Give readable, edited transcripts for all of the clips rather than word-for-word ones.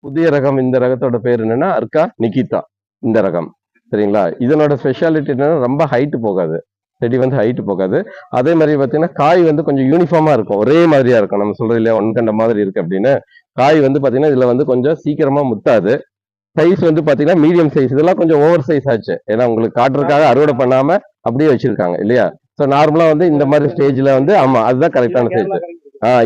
புதிய ரகம் இந்த ரகத்தோட பேர் என்னன்னா அர்கா நிகிதா இந்த ரகம். சரிங்களா? இதனோட ஸ்பெஷாலிட்டி என்னன்னா ரொம்ப ஹைட் போகாது, செடி வந்து ஹைட் போகாது. அதே மாதிரி பார்த்தீங்கன்னா காய் வந்து கொஞ்சம் யூனிஃபார்மா இருக்கும், ஒரே மாதிரியா இருக்கும். நம்ம சொல்றது இல்லையா ஒன்கண்ட மாதிரி இருக்கு அப்படின்னு. காய் வந்து பார்த்தீங்கன்னா இதுல வந்து கொஞ்சம் சீக்கிரமா முத்தாது. சைஸ் வந்து பாத்தீங்கன்னா மீடியம் சைஸ். இதெல்லாம் கொஞ்சம் ஓவர் சைஸ் ஆச்சு, ஏன்னா உங்களுக்கு காட்டுறதுக்காக அறுவடை பண்ணாம அப்படியே வச்சிருக்காங்க இல்லையா? ஸோ நார்மலா வந்து இந்த மாதிரி ஸ்டேஜ்ல வந்து ஆமா அதுதான் கரெக்டான ஸ்டேஜ்.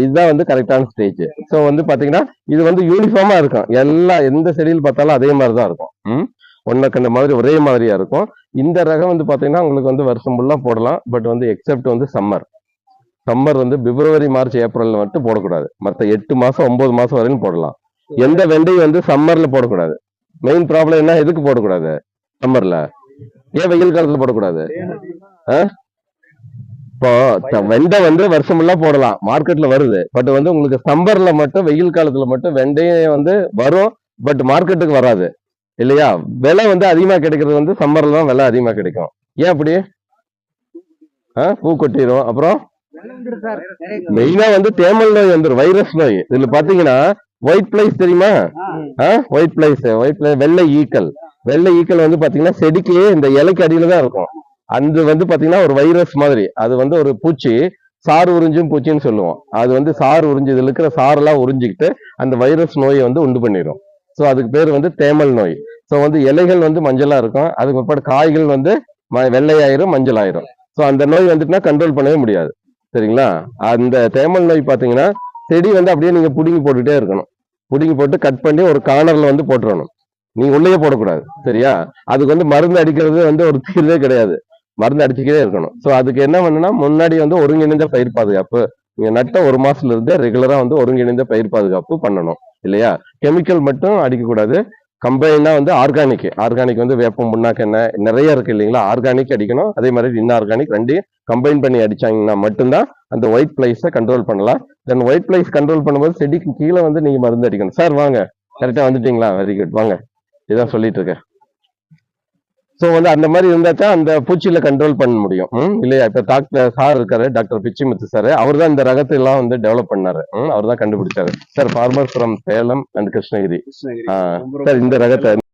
இதுதான் வந்து கரெக்டான ஸ்டேஜ். ஸோ வந்து பாத்தீங்கன்னா இது வந்து யூனிஃபார்மா இருக்கும், எல்லா எந்த செடியில் பார்த்தாலும் அதே மாதிரி தான் இருக்கும். ஒன்னக்கண்ட மாதிரி ஒரே மாதிரியா இருக்கும். இந்த ரகம் வந்து பாத்தீங்கன்னா உங்களுக்கு வந்து வருஷம் ஃபுல்லா போடலாம். பட் வந்து எக்ஸப்ட் வந்து சம்மர் வந்து பிப்ரவரி மார்ச் ஏப்ரல்ல மட்டும் போடக்கூடாது. மற்ற 8 மாசம் 9 மாசம் வரையும் போடலாம். எந்த வெண்டையும் வந்து சம்மர்ல போடக்கூடாது. மெயின் ப்ராப்ளம் என்ன, எதுக்கு போடக்கூடாது சம்மர்ல? ஏன் வெயில் காலத்துல போடக்கூடாது? இப்போ வெண்டை வந்து வருஷம் ஃபுல்லா போடலாம், மார்க்கெட்ல வருது. பட் வந்து உங்களுக்கு சம்மர்ல மட்டும், வெயில் காலத்துல மட்டும் வெண்டையும் வந்து வரும், பட் மார்க்கெட்டுக்கு வராது இல்லையா? விலை வந்து அதிகமா கிடைக்கிறது வந்து சம்மர்ல தான் விலை அதிகமா கிடைக்கும். ஏன் அப்படி? பூ கொட்டிடும். அப்புறம் மெயினா வந்து தேமல் நோய் வந்துடும், வைரஸ் நோய். இதுல பாத்தீங்கன்னா ஒயிட் பிளைஸ் தெரியுமா? ஒயிட் பிளைஸ் வெள்ளை ஈக்கள் வந்து பாத்தீங்கன்னா செடிக்கு இந்த இலைக்கு அடியில தான் இருக்கும். அது வந்து பாத்தீங்கன்னா ஒரு வைரஸ் மாதிரி. அது வந்து ஒரு பூச்சி, சாறு உறிஞ்சும் பூச்சின்னு சொல்லுவோம். அது வந்து சாறு உறிஞ்சு, இதுல இருக்கிற சாரெல்லாம் உறிஞ்சிக்கிட்டு அந்த வைரஸ் நோயை வந்து உண்டு பண்ணிடும். ஸோ அதுக்கு பேர் வந்து தேமல் நோய். ஸோ வந்து இலைகள் வந்து மஞ்சளா இருக்கும், அதுக்கு பிற்பாடு காய்கள் வந்து வெள்ளையாயிரும், மஞ்சள் ஆயிரும். ஸோ அந்த நோய் வந்துட்டுனா கண்ட்ரோல் பண்ணவே முடியாது. சரிங்களா? அந்த தேமல் நோய் பாத்தீங்கன்னா செடி வந்து அப்படியே நீங்க புடுங்கி போட்டுட்டே இருக்கணும். புடுங்கி போட்டு கட் பண்ணி ஒரு கார்னர்ல வந்து போட்டுறணும். நீங்க உள்ளேயே போடக்கூடாது. சரியா? அதுக்கு வந்து மருந்து அடிக்கிறது வந்து ஒரு தீர்வே கிடையாது, மருந்து அடிச்சுக்கிட்டே இருக்கணும். ஸோ அதுக்கு என்ன பண்ணுன்னா முன்னாடி வந்து ஒருங்கிணைந்த பயிர் பாதுகாப்பு, நீங்க நட்ட 1 மாசத்துல இருந்தே ரெகுலரா வந்து ஒருங்கிணைந்த பயிர் பாதுகாப்பு பண்ணணும் இல்லையா? கெமிக்கல் மட்டும் அடிக்கக்கூடாது. கம்பைனா வந்து ஆர்கானிக் வந்து வேப்பம் புண்ணாக்கு என்ன நிறைய இருக்கு இல்லைங்களா? ஆர்கானிக் அடிக்கணும். அதே மாதிரி இன்ஆர்கானிக் ரெண்டையும் கம்பைன் பண்ணி அடிச்சாங்கன்னா மட்டும்தான் அந்த ஒயிட் பிளைஸை கண்ட்ரோல் பண்ணலாம். தென் ஒயிட் பிளைஸ் கண்ட்ரோல் பண்ணும்போது செடிக்கு கீழே வந்து நீங்க மருந்து அடிக்கணும். சார் வாங்க, கரெக்டா வந்துட்டீங்களா? வெரி குட், வாங்க. இதான் சொல்லிட்டு இருக்கேன். ஸோ வந்து அந்த மாதிரி இருந்தா தான் அந்த பூச்சியில கண்ட்ரோல் பண்ண முடியும் இல்லையா? இப்ப டாக்டர் சார் இருக்காரு, டாக்டர் பிச்சிமுத்து சார், அவர் தான் இந்த ரகத்தை எல்லாம் வந்து டெவலப் பண்ணாரு. அவர் தான் கண்டுபிடிச்சாரு sir. Farmer from Salem and Krishnagiri. Sir இந்த ரகத்தை